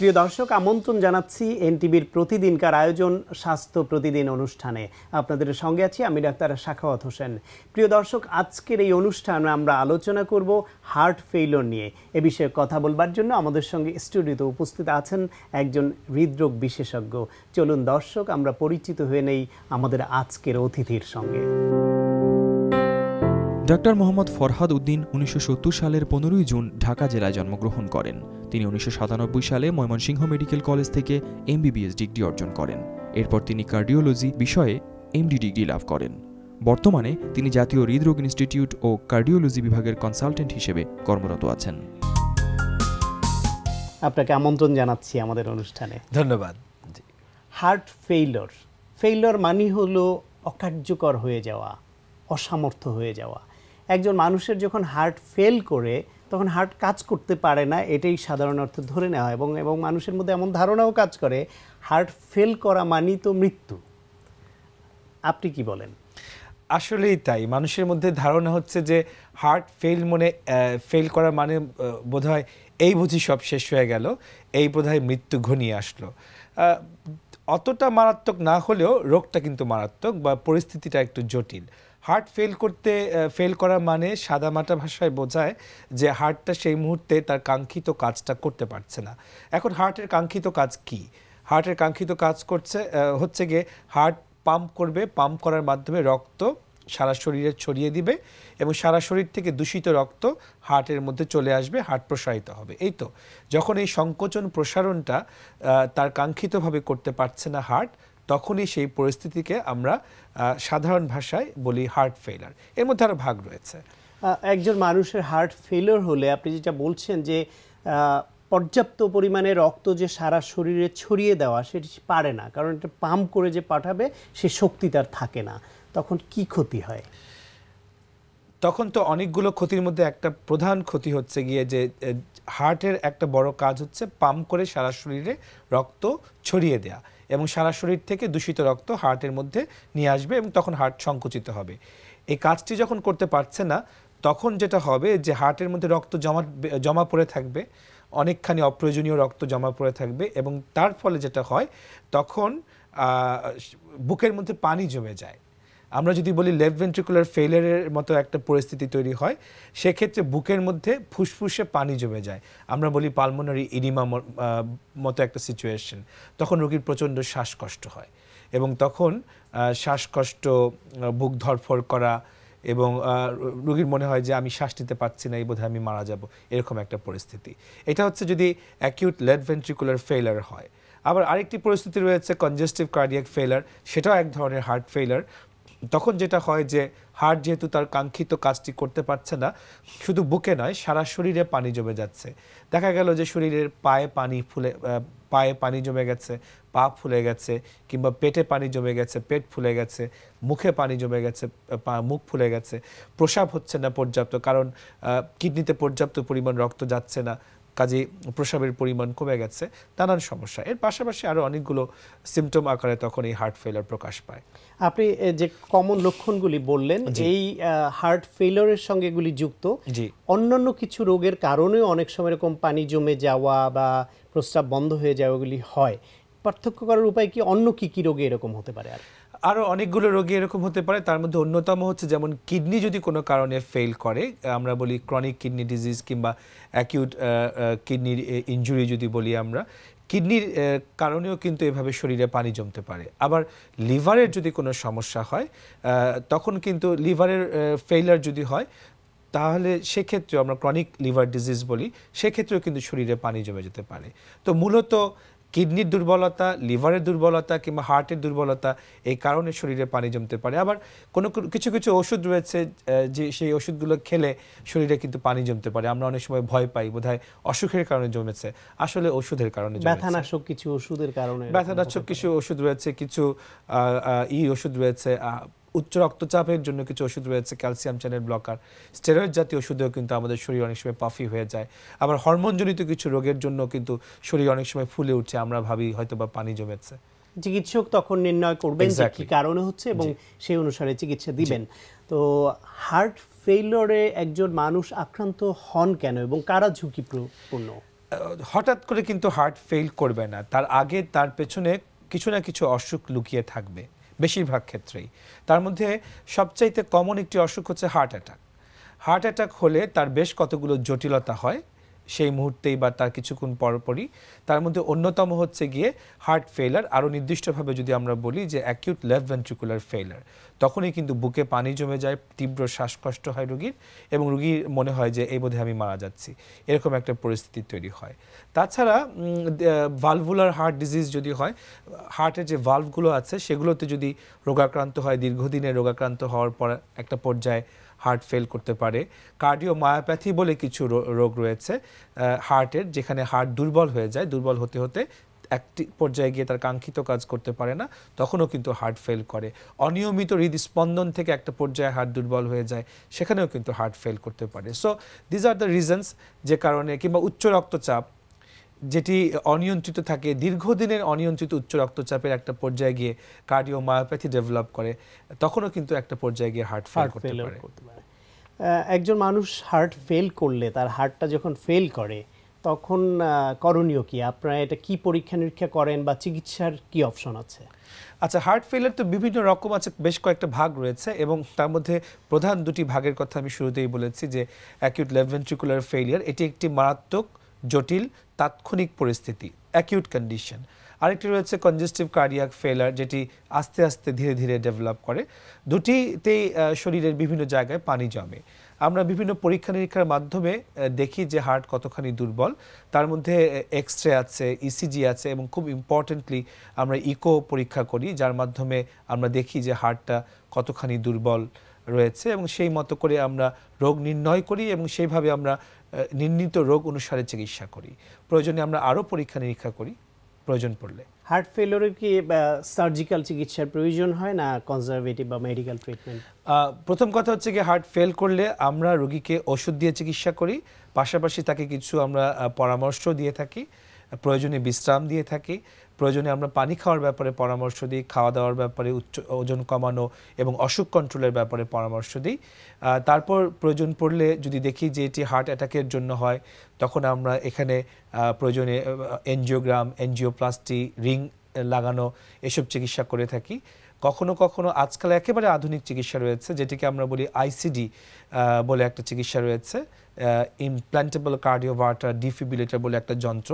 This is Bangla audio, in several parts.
প্রিয় দর্শক, আমন্ত্রণ জানাচ্ছি এনটিভির প্রতিদিনকার আয়োজন স্বাস্থ্য প্রতিদিন অনুষ্ঠানে। আপনাদের সঙ্গে আছি আমি ডাক্তার সাখাওয়াত হোসেন। প্রিয় দর্শক, আজকের এই অনুষ্ঠানে আমরা আলোচনা করব হার্ট ফেইলিওর নিয়ে। এ বিষয়ে কথা বলবার জন্য আমাদের সঙ্গে স্টুডিওতে উপস্থিত আছেন একজন হৃদরোগ বিশেষজ্ঞ। চলুন দর্শক, আমরা পরিচিত হয়ে নেই আমাদের আজকের অতিথির সঙ্গে। ডাক্তার মোহাম্মদ ফরহাদ উদ্দিন 1970 সালের 15 জুন ঢাকা জেলায় জন্মগ্রহণ করেন। তিনি 1997 সালে ময়মনসিংহ মেডিকেল কলেজ থেকে এমবিবিএস ডিগ্রি অর্জন করেন। এরপর তিনি কার্ডিওলজি বিষয়ে এমডি ডিগ্রি লাভ করেন। বর্তমানে তিনি জাতীয় হৃদরোগ ইনস্টিটিউট ও কার্ডিওলজি বিভাগের কনসালটেন্ট হিসেবে কর্মরত আছেন। আপনাকে আমন্ত্রণ জানাচ্ছি আমাদের অনুষ্ঠানে। ধন্যবাদ। হার্ট ফেইলিওর মানে হলো অকার্যকর হয়ে যাওয়া, অসামর্থ্য হয়ে যাওয়া। একজন মানুষের যখন হার্ট ফেল করে তখন হার্ট কাজ করতে পারে না, এটাই সাধারণ অর্থে ধরে নেওয়া হয় এবং মানুষের মধ্যে এমন ধারণাও কাজ করে হার্ট ফেল করা মানেই তো মৃত্যু। আপনি কি বলেন? আসলেই তাই, মানুষের মধ্যে ধারণা হচ্ছে যে হার্ট ফেল করা মানে বোধহয় এই বুঝি সব শেষ হয়ে গেল, এই বোধহয় মৃত্যু ঘনিয়ে আসলো। অতটা মারাত্মক না হলেও রোগটা কিন্তু মারাত্মক বা পরিস্থিতিটা একটু জটিল। হার্ট ফেল করা মানে সাদামাটা ভাষায় বোঝায় যে হার্টটা সেই মুহূর্তে তার কাঙ্ক্ষিত কাজটা করতে পারছে না। এখন হার্টের কাঙ্ক্ষিত কাজ কি? হার্টের কাঙ্ক্ষিত কাজ হচ্ছে গিয়ে হার্ট পাম্প করবে, পাম্প করার মাধ্যমে রক্ত সারা শরীরে ছড়িয়ে দিবে এবং সারা শরীর থেকে দূষিত রক্ত হার্টের মধ্যে চলে আসবে, হার্ট প্রসারিত হবে। এই তো যখন এই সংকোচন প্রসারণটা তার কাঙ্ক্ষিতভাবে করতে পারছে না হার্ট, তখনই সেই পরিস্থিতিকে আমরা সাধারণ ভাষায় বলি হার্ট ফেইলিওর। এর মধ্যে আরও ভাগ রয়েছে। একজন মানুষের হার্ট ফেইলিওর হলে আপনি যেটা বলছেন যে পর্যাপ্ত পরিমাণে রক্ত যে সারা শরীরে ছড়িয়ে দেওয়া সেটি পারে না, কারণ এটা পাম্প করে যে পাঠাবে সে শক্তি তার থাকে না। তখন কি ক্ষতি হয়? তখন তো অনেকগুলো ক্ষতির মধ্যে একটা প্রধান ক্ষতি হচ্ছে গিয়ে যে হার্টের একটা বড় কাজ হচ্ছে পাম্প করে সারা শরীরে রক্ত ছড়িয়ে দেয়া এবং সারা শরীর থেকে দূষিত রক্ত হার্টের মধ্যে নিয়ে আসবে এবং তখন হার্ট সংকুচিত হবে। এই কাজটি যখন করতে পারছে না, তখন যেটা হবে যে হার্টের মধ্যে রক্ত জমা পড়ে থাকবে, অনেকখানি অপ্রয়োজনীয় রক্ত জমা পড়ে থাকবে এবং তার ফলে যেটা হয় তখন বুকের মধ্যে পানি জমে যায়। আমরা যদি বলি লেফট ভেন্ট্রিকুলার ফেইলিয়ারের মতো একটা পরিস্থিতি তৈরি হয়, সেক্ষেত্রে বুকের মধ্যে ফুসফুসে পানি জমে যায়, আমরা বলি পালমোনারি ইডিমা মতো একটা সিচুয়েশন। তখন রোগীর প্রচণ্ড শ্বাসকষ্ট হয় এবং তখন শ্বাসকষ্ট, বুক ধড়ফড় করা এবং রোগীর মনে হয় যে আমি শ্বাস নিতে পারছি না, এই বোধহয় আমি মারা যাব, এরকম একটা পরিস্থিতি। এটা হচ্ছে যদি অ্যাকিউট লেফট ভেন্ট্রিকুলার ফেইলিয়ার হয়। আবার আরেকটি পরিস্থিতি রয়েছে কনজেস্টিভ কার্ডিয়াক ফেইলিয়ার, সেটাও এক ধরনের হার্ট ফেইলিয়ার। তখন যেটা হয় যে হার্ট যেহেতু তার কাঙ্ক্ষিত কাজটি করতে পারছে না, শুধু বুকে নয় সারা শরীরে পানি জমে যাচ্ছে। দেখা গেল যে শরীরের পায়ে পানি জমে গেছে, পা ফুলে গেছে, কিংবা পেটে পানি জমে গেছে, পেট ফুলে গেছে, মুখে পানি জমে গেছে, মুখ ফুলে গেছে, প্রস্রাব হচ্ছে না পর্যাপ্ত, কারণ কিডনিতে পর্যাপ্ত পরিমাণ রক্ত যাচ্ছে না, কাজে প্রস্রাবের পরিমাণ কমে গেছে, নানান সমস্যা। এর পাশাপাশি আরও অনেকগুলো সিমটম আকারে তখন এই হার্ট ফেইলিওর প্রকাশ পায়। আপনি যে কমন লক্ষণগুলি বললেন, এই হার্ট ফেইলিওরের সঙ্গে এগুলি যুক্ত। অন্যান্য কিছু রোগের কারণেও অনেক সময় এরকম পানি জমে যাওয়া বা প্রস্রাব বন্ধ হয়ে যাওয়া এগুলি হয়। পার্থক্য করার উপায় কি? অন্য কি রোগে এরকম হতে পারে? আরও অনেকগুলো রোগী এরকম হতে পারে। তার মধ্যে অন্যতম হচ্ছে যেমন কিডনি যদি কোনো কারণে ফেল করে, আমরা বলি ক্রনিক কিডনি ডিজিজ কিংবা অ্যাকিউট কিডনির ইনজুরি যদি বলি আমরা, কিডনির কারণেও কিন্তু এভাবে শরীরে পানি জমতে পারে। আবার লিভারের যদি কোনো সমস্যা হয়, তখন কিন্তু লিভারের ফেইলিওর যদি হয়, তাহলে সেক্ষেত্রেও আমরা ক্রনিক লিভার ডিজিজ বলি, সেক্ষেত্রেও কিন্তু শরীরে পানি জমে যেতে পারে। তো মূলত কিডনির দুর্বলতা, লিভারের দুর্বলতা কিংবা হার্টের দুর্বলতা, এই কারণে শরীরে পানি জমতে পারে। আবার কিছু ওষুধ রয়েছে যে সেই ওষুধগুলো খেলে শরীরে কিন্তু পানি জমতে পারে। আমরা অনেক সময় ভয় পাই বোধহয় অসুখের কারণে জমেছে, আসলে ওষুধের কারণে জমেছে। ব্যথানাশক কিছু ওষুধের কারণে, ব্যথানাশক কিছু ওষুধ রয়েছে, কিছু ওষুধ রয়েছে, উচ্চ রক্তচাপের জন্য কিছু ওষুধ রয়েছে, ক্যালসিয়াম চ্যানেল ব্লকার, স্টেরয়েড জাতীয় ওষুধেও কিন্তু আমাদের শরীর অনেক সময় পাফি হয়ে যায়। আবার হরমোনজনিত কিছু রোগের জন্য কিন্তু শরীর অনেক সময় ফুলে উঠছে, আমরা ভাবি হয়তো বা পানি জমেছে। চিকিৎসক তখন নির্ণয় করবেন যে কি কারণে হচ্ছে এবং সেই অনুসারে চিকিৎসা দিবেন। তো হার্ট ফেইলিওরে একজন মানুষ আক্রান্ত হন কেন এবং কারা ঝুঁকিপূর্ণ? হঠাৎ করে কিন্তু হার্ট ফেল করবে না, তার আগে তার পেছনে কিছু না কিছু অসুখ লুকিয়ে থাকবে বেশিরভাগ ক্ষেত্রেই। তার মধ্যে সবচাইতে কমন একটি অসুখ হচ্ছে হার্ট অ্যাটাক। হার্ট অ্যাটাক হলে তার বেশ কতগুলো জটিলতা হয় সেই মুহূর্তেই বা তার কিছুক্ষণ পরপরই। তার মধ্যে অন্যতম হচ্ছে গিয়ে হার্ট ফেলার, আরও নির্দিষ্টভাবে যদি আমরা বলি যে অ্যাকিউট লেফট ভেন্ট্রিকুলার ফেলার। তখনই কিন্তু বুকে পানি জমে যায়, তীব্র শ্বাসকষ্ট হয় রোগীর, এবং রোগীর মনে হয় যে এই বোধহয় আমি মারা যাচ্ছি, এরকম একটা পরিস্থিতি তৈরি হয়। তাছাড়া ভালভুলার হার্ট ডিজিজ যদি হয়, হার্টের যে ভালভগুলো আছে সেগুলোতে যদি রোগাক্রান্ত হয়, দীর্ঘদিনের রোগাক্রান্ত হওয়ার পর একটা পর্যায়ে হার্ট ফেল করতে পারে। কার্ডিওমায়োপ্যাথি বলে কিছু রোগ রয়েছে হার্টের, যেখানে হার্ট দুর্বল হয়ে যায়, দুর্বল হতে হতে একটি পর্যায়ে গিয়ে তার কাঙ্ক্ষিত কাজ করতে পারে না, তখনও কিন্তু হার্ট ফেল করে। অনিয়মিত হৃদস্পন্দন থেকে একটা পর্যায়ে হার্ট দুর্বল হয়ে যায়, সেখানেও কিন্তু হার্ট ফেল করতে পারে। So these are the reasons যে কারণে, কিংবা উচ্চ রক্তচাপ যেটি অনিয়ন্ত্রিত থাকে, দীর্ঘদিনের অনিয়ন্ত্রিত উচ্চ রক্তচাপের একটা পর্যায়ে গিয়ে কার্ডিওমায়োপ্যাথি ডেভেলপ করে, তখনও কিন্তু একটা পর্যায়ে গিয়ে হার্ট ফেল করতে পারে। একজন মানুষ হার্ট ফেল করলে, তার হার্টটা যখন ফেল করে তখন করণীয় কি? আপনারা এটা কি পরীক্ষা নিরীক্ষা করেন বা চিকিৎসার কি অপশন আছে? আচ্ছা, হার্ট ফেলিয়ার তো বিভিন্ন রকম আছে, বেশ কয়েকটা ভাগ রয়েছে, এবং তার মধ্যে প্রধান দুটি ভাগের কথা আমি শুরুতেই বলেছি যে অ্যাকিউট লেফট ভেন্ট্রিকুলার ফেলিয়ার, এটি একটি মারাত্মক জটিল তাৎক্ষণিক পরিস্থিতি, অ্যাকিউট কন্ডিশন। আরেকটি রয়েছে কনজেস্টিভ কার্ডিয়াক ফেলার, যেটি আস্তে আস্তে ধীরে ধীরে ডেভেলপ করে। দুটিতেই শরীরের বিভিন্ন জায়গায় পানি জমে। আমরা বিভিন্ন পরীক্ষা নিরীক্ষার মাধ্যমে দেখি যে হার্ট কতখানি দুর্বল। তার মধ্যে এক্স-রে আছে, ইসিজি আছে, এবং খুব ইম্পর্টেন্টলি আমরা ইকো পরীক্ষা করি, যার মাধ্যমে আমরা দেখি যে হার্টটা কতখানি দুর্বল রয়েছে, এবং সেই মতো করে আমরা রোগ নির্ণয় করি, এবং সেইভাবে আমরা নির্ণীত রোগ অনুসারে চিকিৎসা করি। প্রয়োজনে আমরা আরও পরীক্ষা নিরীক্ষা করি প্রয়োজন পড়লে। হার্ট ফেলিওরের কি সার্জিক্যাল চিকিৎসার প্রয়োজন হয় না কনজারভেটিভ বা মেডিকেল ট্রিটমেন্ট? প্রথম কথা হচ্ছে কি, হার্ট ফেল করলে আমরা রোগীকে ওষুধ দিয়ে চিকিৎসা করি, পাশাপাশি তাকে কিছু আমরা পরামর্শ দিয়ে থাকি, প্রয়োজনে বিশ্রাম দিয়ে থাকি, প্রয়োজনে আমরা পানি খাওয়ার ব্যাপারে পরামর্শ দিই, খাওয়া দাওয়ার ব্যাপারে, ওজন কমানো এবং অসুখ কন্ট্রোলের ব্যাপারে পরামর্শ দিই। তারপর প্রয়োজন পড়লে যদি দেখি যে এটি হার্ট অ্যাটাকের জন্য হয়, তখন আমরা এখানে প্রয়োজনে এনজিওগ্রাম, এনজিওপ্লাস্টি, রিং লাগানো, এসব চিকিৎসা করে থাকি। কখনো কখনো আজকাল একেবারে আধুনিক চিকিৎসা রয়েছে, যেটিকে আমরা বলি আইসিডি বলে একটা চিকিৎসা রয়েছে, ইমপ্ল্যান্টেবল কার্ডিওভার্টার ডিফিব্রিলেটর বলে একটা যন্ত্র,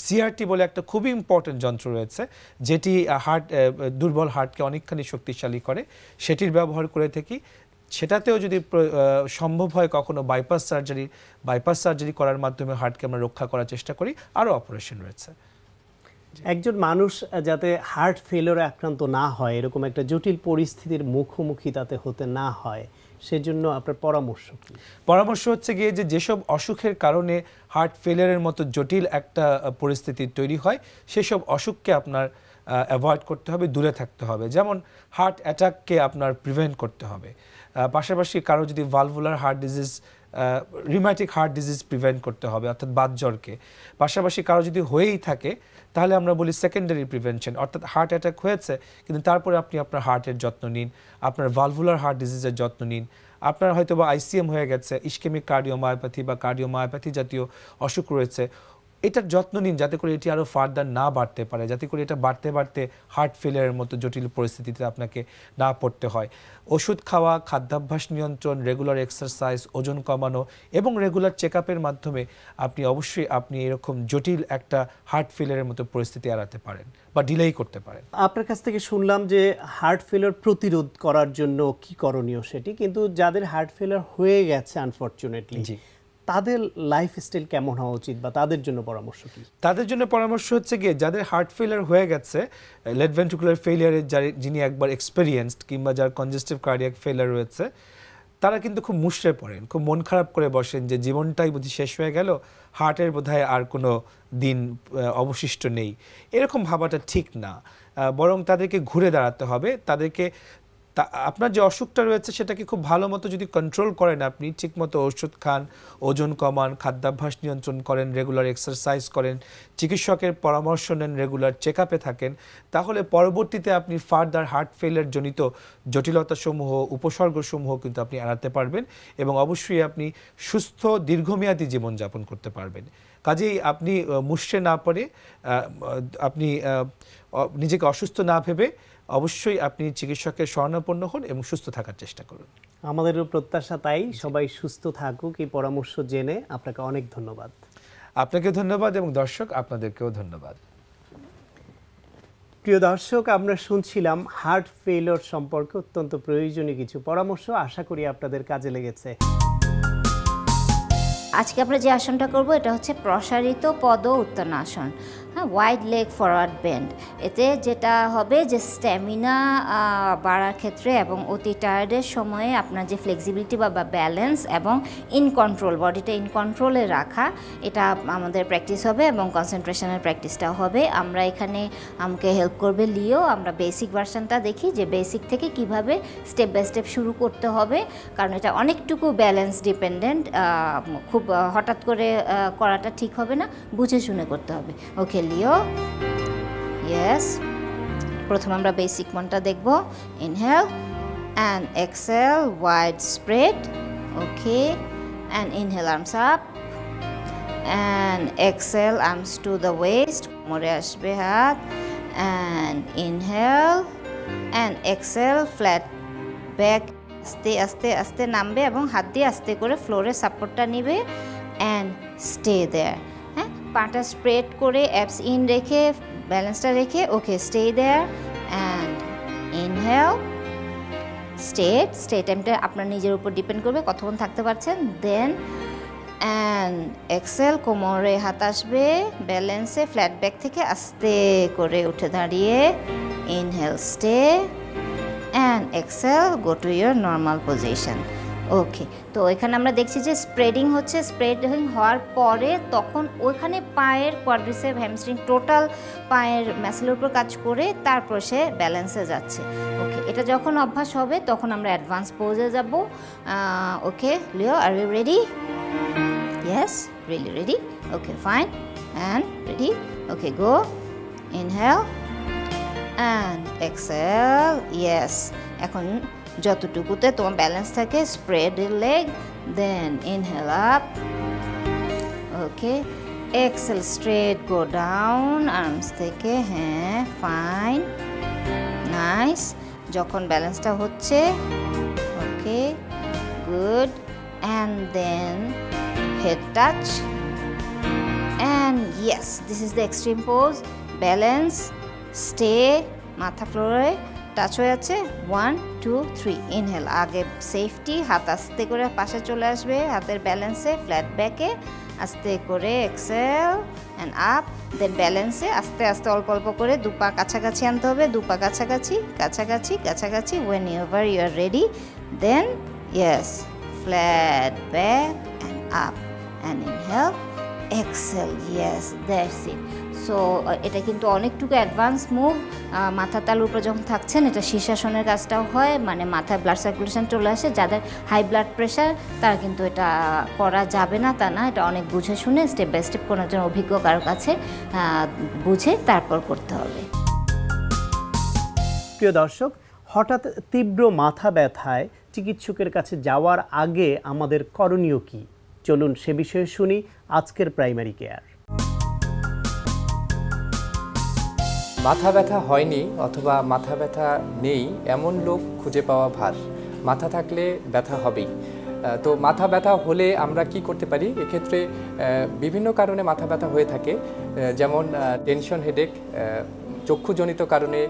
সিআরটি বলে একটা খুবই ইম্পর্টেন্ট যন্ত্র রয়েছে, যেটি দুর্বল হার্টকে অনেকখানি শক্তিশালী করে, সেটির ব্যবহার করে থাকি। সেটাতেও যদি সম্ভব হয় কখনো বাইপাস সার্জারি করার মাধ্যমে হার্টকে আমরা রক্ষা করার চেষ্টা করি। আরও অপারেশন রয়েছে। একজন মানুষ যাতে হার্ট ফেলিওরে আক্রান্ত না হয়, এরকম একটা জটিল পরিস্থিতির মুখোমুখি তাতে হতে না হয়, সেজন্য আপনার পরামর্শ কি? পরামর্শ হচ্ছে গিয়ে যে যেসব অসুখের কারণে হার্ট ফেলিয়ারের মতো জটিল একটা পরিস্থিতি তৈরি হয়, সেসব অসুখকে আপনার অ্যাভয়েড করতে হবে, দূরে থাকতে হবে। যেমন হার্ট অ্যাটাককে আপনার প্রিভেন্ট করতে হবে। পাশাপাশি কারো যদি valvular heart disease, rheumatic heart disease prevent করতে হবে, অর্থাৎ বাতজ্বরকে। পাশাপাশি কারো যদি হয়েই থাকে, তাহলে আমরা বলি সেকেন্ডারি প্রিভেনশন, অর্থাৎ হার্ট অ্যাটাক হয়েছে কিন্তু তারপরে আপনি আপনার হার্টের যত্ন নিন, আপনার ভালভুলার হার্ট ডিজিজের যত্ন নিন। আপনার হয়তো বা আইসিএম হয়ে গেছে, ইস্কেমিক কার্ডিওমায়োপ্যাথি বা কার্ডিওমায়োপ্যাথি জাতীয় অসুখ রয়েছে, এটার যত্ন নিন যাতে করে এটি আরও ফার্দার না বাড়তে পারে, যাতে করে এটা বাড়তে বাড়তে হার্ট ফেলিয়ারের মতো জটিল পরিস্থিতিতে আপনাকে না পড়তে হয়। ওষুধ খাওয়া, খাদ্যাভ্যাস নিয়ন্ত্রণ, রেগুলার এক্সারসাইজ, ওজন কমানো এবং রেগুলার চেক আপের মাধ্যমে আপনি এরকম জটিল একটা হার্ট ফেলিয়ারের মতো পরিস্থিতি এড়াতে পারেন বা ডিলেই করতে পারেন। আপনার কাছ থেকে শুনলাম যে হার্ট ফেলিয়ার প্রতিরোধ করার জন্য কি করণীয় সেটি, কিন্তু যাদের হার্ট ফেলিয়ার হয়ে গেছে আনফরচুনেটলি, তাদের লাইফস্টাইল কেমন হওয়া উচিত বা তাদের জন্য পরামর্শ কি? তাদের জন্য পরামর্শ হচ্ছে গিয়ে যাদের হার্ট ফেলিয়ার হয়ে গেছে, লেফট ভেন্ট্রিকুলার ফেলিয়ারের যিনি একবার এক্সপেরিয়েন্সড, কিংবা যার কনজেস্টিভ কার্ডিয়াক ফেলিয়ার রয়েছে, তারা কিন্তু খুব মুষড়ে পড়েন, খুব মন খারাপ করে বসেন যে জীবনটাই বুঝি শেষ হয়ে গেল, হার্টের বোধহয় আর কোনো দিন অবশিষ্ট নেই। এরকম ভাবাটা ঠিক না, বরং তাদেরকে ঘুরে দাঁড়াতে হবে, তাদেরকে তা আপনার যে অসুখটা রয়েছে সেটাকে খুব ভালো মতো যদি কন্ট্রোল করেন, আপনি ঠিকমতো ওষুধ খান, ওজন কমান, খাদ্যাভ্যাস নিয়ন্ত্রণ করেন, রেগুলার এক্সারসাইজ করেন, চিকিৎসকের পরামর্শ নেন, রেগুলার চেক আপে থাকেন, তাহলে পরবর্তীতে আপনি ফার্দার হার্ট ফেলিয়ার জনিত জটিলতাসমূহ, উপসর্গসমূহ কিন্তু আপনি এড়াতে পারবেন এবং অবশ্যই আপনি সুস্থ দীর্ঘমেয়াদী জীবনযাপন করতে পারবেন। কাজেই আপনি মুষড়ে না পড়ে, আপনি নিজেকে অসুস্থ না ভেবে অবশ্যই আপনি চিকিৎসকের শরণাপন্ন হন এবং সুস্থ থাকার চেষ্টা করুন। আমাদেরও প্রত্যাশা তাই, সবাই সুস্থ থাকুক এই পরামর্শ জেনে। আপনাকে অনেক ধন্যবাদ। আপনাকে ধন্যবাদ এবং দর্শক আপনাদেরকেও ধন্যবাদ। প্রিয় দর্শক, আমরা শুনছিলাম হার্ট ফেলিওর সম্পর্কে অত্যন্ত প্রয়োজনীয় কিছু পরামর্শ। আশা করি আপনাদের কাজে লেগেছে। আজকে আমরা যে আসনটা করব এটা হচ্ছে প্রসারিত পদ উত্তানাসন, হ্যাঁ, ওয়াইড লেগ ফরওয়ার্ড বেন্ড। এতে যেটা হবে যে স্ট্যামিনা বাড়ার ক্ষেত্রে এবং অতি টায়ার্ডের সময়ে আপনার যে ফ্লেক্সিবিলিটি বা ব্যালেন্স এবং ইন কন্ট্রোল, বডিটা ইন কন্ট্রোলে রাখা, এটা আমাদের প্র্যাকটিস হবে এবং কনসেন্ট্রেশনের প্র্যাকটিসটাও হবে। আমরা এখানে আমাকে হেল্প করবে লিও। আমরা বেসিক ভার্সনটা দেখি যে বেসিক থেকে কিভাবে স্টেপ বাই স্টেপ শুরু করতে হবে, কারণ এটা অনেকটুকু ব্যালেন্স ডিপেন্ডেন্ট। খুব হঠাৎ করে করাটা ঠিক হবে না, বুঝে শুনে করতে হবে। Okay Leo, yes. প্রথমে আমরা বেসিক ওয়ানটা দেখব। Inhale and exhale, wide spread. Okay, and inhale arms up and exhale arms to the waist, কোমরে আসবে হাত। And inhale and exhale, flat back, আস্তে আস্তে আস্তে নামবে এবং হাত দিয়ে আস্তে করে ফ্লোরে সাপোর্টটা নিবে অ্যান্ড স্টে দেয়ার। হ্যাঁ, পাটা স্প্রেড করে অ্যাপস ইন রেখে ব্যালেন্সটা রেখে, okay, stay there and inhale, stay টাইমটা আপনার নিজের উপর ডিপেন্ড করবে কতক্ষণ থাকতে পারছেন। দেন অ্যান্ড এক্সেল, কোমরে হাত আসবে, ব্যালেন্সে ফ্ল্যাট ব্যাক থেকে আস্তে করে উঠে দাঁড়িয়ে inhale, stay and exhale, go to your normal position. Okay, তো এখানে আমরা দেখছি যে স্প্রেডিং হচ্ছে। স্প্রেডিং হওয়ার পরে তখন ওইখানে পায়ের কোয়াড্রিসেপ, হ্যামস্ট্রিং, টোটাল পায়ের ম্যাসেলের উপর কাজ করে তারপর সে ব্যালেন্সে যাচ্ছে। ওকে, এটা যখন অভ্যাস হবে তখন আমরা অ্যাডভান্স পোজে যাব। Okay Leo, are you ready? Yes, really ready? Okay, fine, and ready? Okay, go. Inhale and exhale, yes. এখন যতটুকুতে তোমার ব্যালেন্স থাকে, spread leg, then inhale up, okay, exhale, straight, go down arms থেকে, হ্যাঁ, ফাইন, নাইস। যখন ব্যালেন্সটা হচ্ছে, okay, good, and then head touch and yes, this is the extreme pose. Balance, stay, মাথা ফ্লোরে টাচ হয়ে আছে, 1 2 3। ইনহেল, আগে সেফটি, হাত আস্তে করে পাশে চলে আসবে, হাতের ব্যালেন্সে, ফ্ল্যাট ব্যাকে আস্তে করে এক্সেল অ্যান্ড আপ। দেন ব্যালেন্সে আস্তে আস্তে অল্প অল্প করে দুপা কাছাকাছি আনতে হবে, দুপা কাছাকাছি কাছাকাছি কাছাকাছি। Whenever you are ready, then yes, flat back and up and inhale, exhale, yes, that's it. So এটা কিন্তু অনেকটুকু অ্যাডভান্স মুভ। মাথা তালুর উপর যখন থাকছেন, এটা শীর্ষাসনের কাজটাও হয়, মানে মাথায় ব্লাড সার্কুলেশন চলে আসে। যাদের হাই ব্লাড প্রেশার তারা কিন্তু এটা করা যাবে না তা না, এটা অনেক বুঝে শুনে স্টেপ বাই স্টেপ কোনো একজন অভিজ্ঞ কারো কাছে বুঝে তারপর করতে হবে। প্রিয় দর্শক, হঠাৎ তীব্র মাথা ব্যথায় চিকিৎসকের কাছে যাওয়ার আগে আমাদের করণীয় কি? চলুন সে বিষয়ে শুনি আজকের প্রাইমারি কেয়ার। মাথা ব্যথা হয়নি অথবা মাথা ব্যথা নেই এমন লোক খুঁজে পাওয়া ভার। মাথা থাকলে ব্যথা হবেই। তো মাথা ব্যথা হলে আমরা কি করতে পারি? এক্ষেত্রে বিভিন্ন কারণে মাথা ব্যথা হয়ে থাকে, যেমন টেনশন, হেডেক, চক্ষুজনিত কারণে,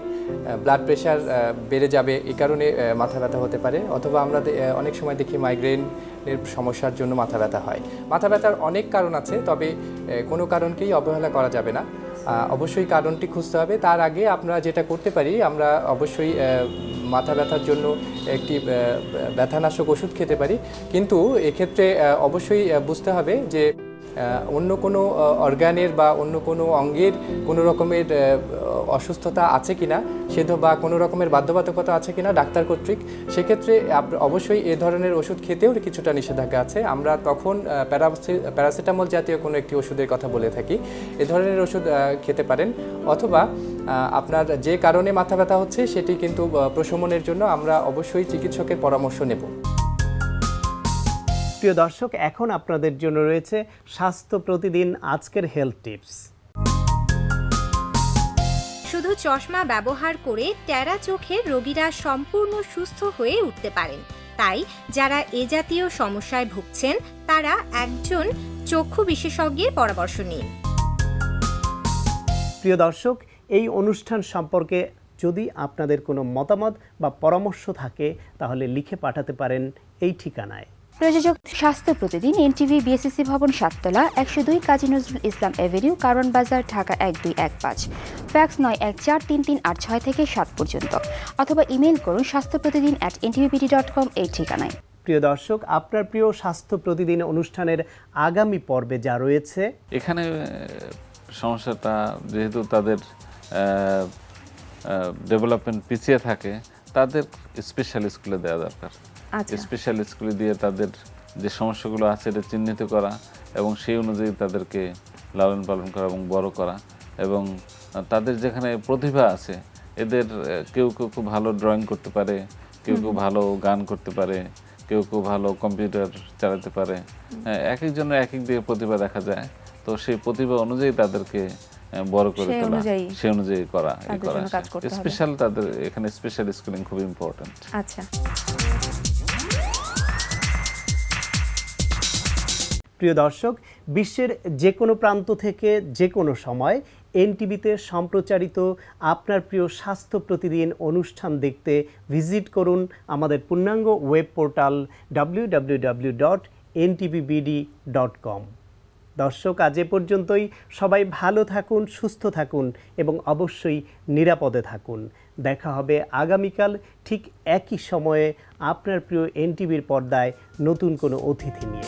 ব্লাড প্রেশার বেড়ে যাবে এই কারণে মাথা ব্যথা হতে পারে, অথবা আমরা অনেক সময় দেখি মাইগ্রেনের সমস্যার জন্য মাথা ব্যথা হয়। মাথা ব্যথার অনেক কারণ আছে, তবে কোনো কারণকেই অবহেলা করা যাবে না, অবশ্যই কারণটি খুঁজতে হবে। তার আগে আমরা যেটা করতে পারি, আমরা অবশ্যই মাথা ব্যথার জন্য একটি ব্যথানাশক ওষুধ খেতে পারি, কিন্তু এক্ষেত্রে অবশ্যই বুঝতে হবে যে অন্য কোনো অর্গানের বা অন্য কোনো অঙ্গের কোনো রকমের অসুস্থতা আছে কিনা বা কোনো রকমের বাধ্যবাধকতা আছে কিনা ডাক্তার কর্তৃক, সেক্ষেত্রে অবশ্যই এ ধরনের ওষুধ খেতেও কিছুটা নিষেধাজ্ঞা আছে। আমরা তখন প্যারাসিটামল জাতীয় কোনো একটি ওষুধের কথা বলে থাকি। এ ধরনের ওষুধ খেতে পারেন, অথবা আপনার যে কারণে মাথা ব্যথা হচ্ছে সেটি কিন্তু প্রশমনের জন্য আমরা অবশ্যই চিকিৎসকের পরামর্শ নেব। প্রিয় দর্শক, এখন আপনাদের জন্য রয়েছে স্বাস্থ্য প্রতিদিন আজকের হেলথ টিপস। শুধু চশমা ব্যবহার করে টেরা চোখের রোগীরা সম্পূর্ণ সুস্থ হয়ে উঠতে পারেন। তাই যারা এ জাতীয় সমস্যায় ভুগছেন তারা একজন চক্ষু বিশেষজ্ঞের পরামর্শ নিন। প্রিয় দর্শক, এই অনুষ্ঠান সম্পর্কে যদি আপনাদের কোনো মতামত বা পরামর্শ থাকে তাহলে লিখে পাঠাতে পারেন এই ঠিকানায়। প্রযোজক স্বাস্থ্য প্রতিদিন, এনটিভি, বিএসসি ভবন, 7তলা, 102 কাজী নজরুল ইসলাম এভিনিউ, কারণ বাজার, ঢাকা 1215। ফ্যাক্স 914338 থেকে 7 পর্যন্ত, অথবা ইমেইল করুন স্বাস্থ্যপ্রতিদিন@ntvpt.com এই ঠিকানায়। প্রিয় দর্শক, আপনার প্রিয় স্বাস্থ্য প্রতিদিন অনুষ্ঠানের আগামী পর্বে যা রয়েছে, এখানে সমস্যাটা যেহেতু তাদের ডেভেলপমেন্ট পিছিয়ে থাকে, তাদের স্পেশাল স্কুলে দেওয়া দরকার। স্পেশাল স্কুলে দিয়ে তাদের যে সমস্যাগুলো আছে এটা চিহ্নিত করা এবং সেই অনুযায়ী তাদেরকে লালন পালন করা এবং বড় করা, এবং তাদের যেখানে প্রতিভা আছে, এদের কেউ কেউ খুব ভালো ড্রয়িং করতে পারে, কেউ কেউ ভালো গান করতে পারে, কেউ কেউ ভালো কম্পিউটার চালাতে পারে, এক একজনের এক এক দিকে প্রতিভা দেখা যায়। তো সেই প্রতিভা অনুযায়ী তাদেরকে বড় করে তোলা, সেই অনুযায়ী করা স্পেশাল, তাদের এখানে স্পেশাল স্কুলিং খুব ইম্পর্টেন্ট। আচ্ছা, প্রিয় দর্শক, বিশ্বের যে কোনো প্রান্ত থেকে যে কোনো সময় এনটিভিতে সম্প্রচারিত আপনার প্রিয় স্বাস্থ্য প্রতিদিন অনুষ্ঠান দেখতে ভিজিট করুন আমাদের পূর্ণাঙ্গ ওয়েব পোর্টাল www.ntvbd.com। দর্শক, আজ এ পর্যন্তই। সবাই ভালো থাকুন, সুস্থ থাকুন এবং অবশ্যই নিরাপদে থাকুন। দেখা হবে আগামীকাল ঠিক একই সময়ে আপনার প্রিয় এনটিভির পর্দায় নতুন কোনো অতিথি নিয়ে।